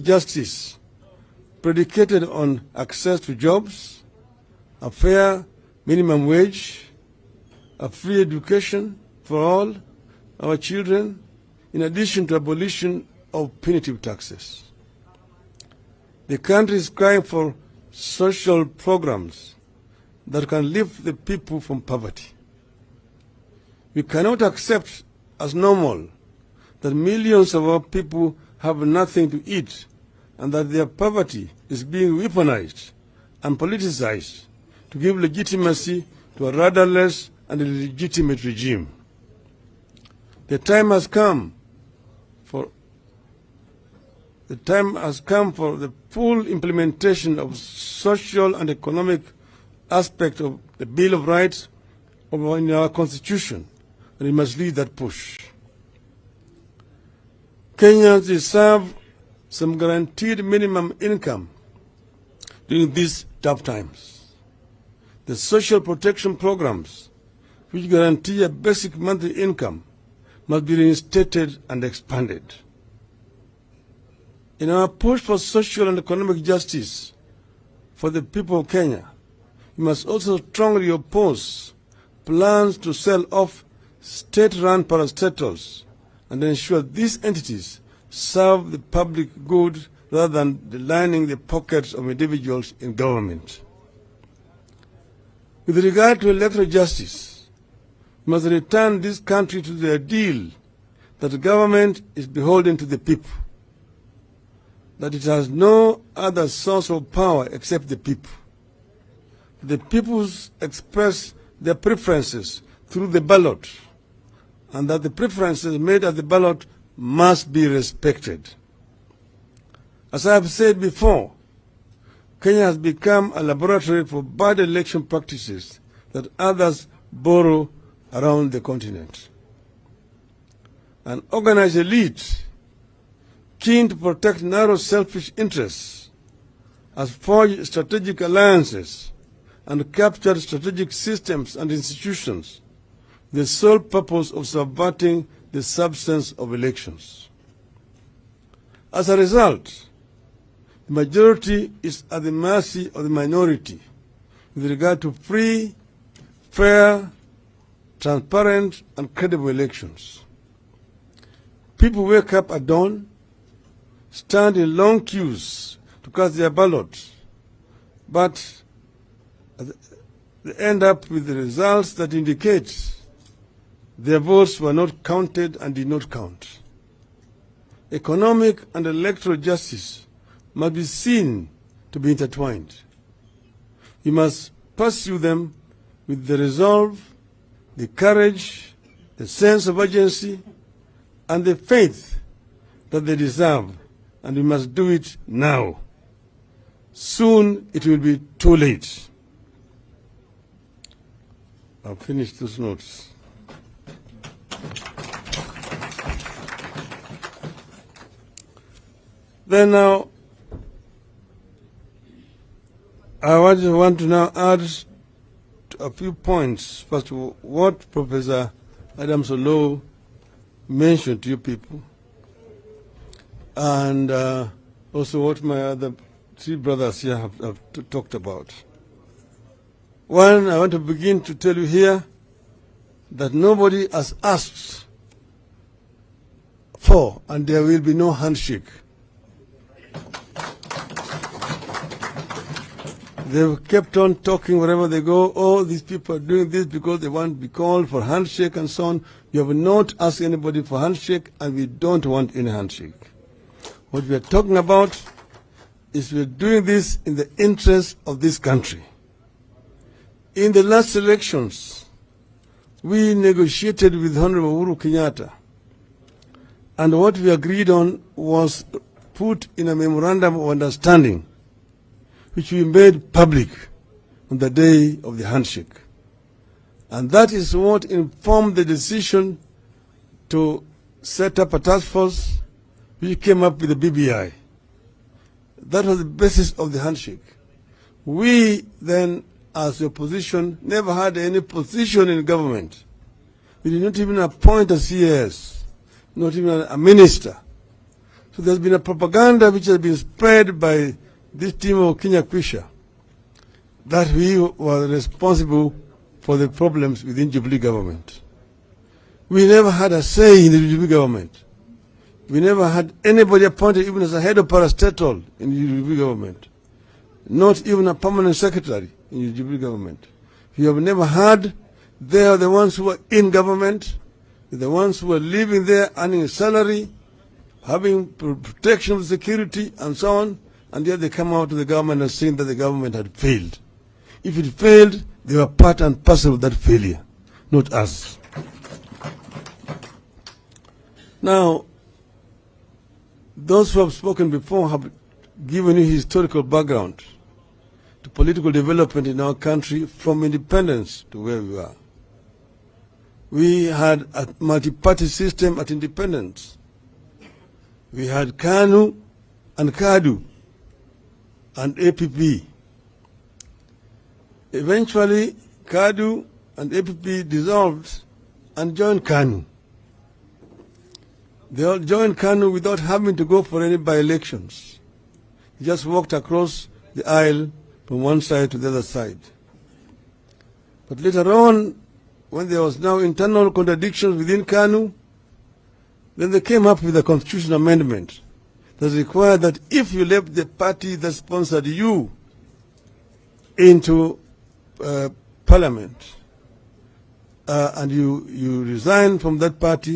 justice predicated on access to jobs, a fair minimum wage, a free education for all our children, in addition to abolition of punitive taxes. The country is crying for social programs that can lift the people from poverty. We cannot accept as normal that millions of our people have nothing to eat and that their poverty is being weaponized and politicized to give legitimacy to a rudderless and illegitimate regime. The time has come for the full implementation of social and economic aspect of the Bill of Rights in our Constitution, and we must lead that push. Kenyans deserve some guaranteed minimum income during these tough times. The social protection programs, which guarantee a basic monthly income, must be reinstated and expanded. In our push for social and economic justice for the people of Kenya, we must also strongly oppose plans to sell off state-run parastatals and ensure these entities serve the public good rather than lining the pockets of individuals in government. With regard to electoral justice, we must return this country to the ideal that the government is beholden to the people, that it has no other source of power except the people. The people express their preferences through the ballot, and that the preferences made at the ballot must be respected. As I have said before, Kenya has become a laboratory for bad election practices that others borrow around the continent. An organized elite keen to protect narrow selfish interests has forged strategic alliances and captured strategic systems and institutions with the sole purpose of subverting the substance of elections. As a result, the majority is at the mercy of the minority with regard to free, fair, transparent, and credible elections. People wake up at dawn, stand in long queues to cast their ballots, but they end up with the results that indicate their votes were not counted and did not count. Economic and electoral justice must be seen to be intertwined. We must pursue them with the resolve, the courage, the sense of urgency, and the faith that they deserve, and we must do it now. Soon it will be too late. I'll finish those notes. Then now, I want to now add a few points. First of all, what Professor Adams-Ollo mentioned to you people, and also what my other three brothers here have talked about. One, I want to begin to tell you here that nobody has asked for, and there will be no handshake. They've kept on talking wherever they go, oh, these people are doing this because they want to be called for handshake and so on. You have not asked anybody for handshake, and we don't want any handshake. What we are talking about is we are doing this in the interest of this country. In the last elections, we negotiated with Honorable Uhuru Kenyatta, and what we agreed on was put in a memorandum of understanding, which we made public on the day of the handshake. And that is what informed the decision to set up a task force which came up with the BBI. That was the basis of the handshake. We then, as the opposition, never had any position in government. We did not even appoint a CS, not even a minister. So there's been a propaganda which has been spread by this team of Kenya Kwisha that we were responsible for the problems within Jubilee government. We never had a say in the Jubilee government. We never had anybody appointed even as a head of parastatal in the Jubilee government. Not even a permanent secretary in the Jubilee government. We have never had. They are the ones who are in government, the ones who are living there, earning a salary, having protection of security and so on, and yet they come out to the government and saying that the government had failed. If it failed, they were part and parcel of that failure, not us. Now, those who have spoken before have given you historical background to political development in our country from independence to where we are. We had a multi-party system at independence. We had KANU and KADU and APP. Eventually, KADU and APP dissolved and joined KANU. They all joined KANU without having to go for any by-elections. They just walked across the aisle from one side to the other side. But later on, when there was now internal contradictions within KANU, then they came up with a constitutional amendment that required that if you left the party that sponsored you into parliament and you resign from that party,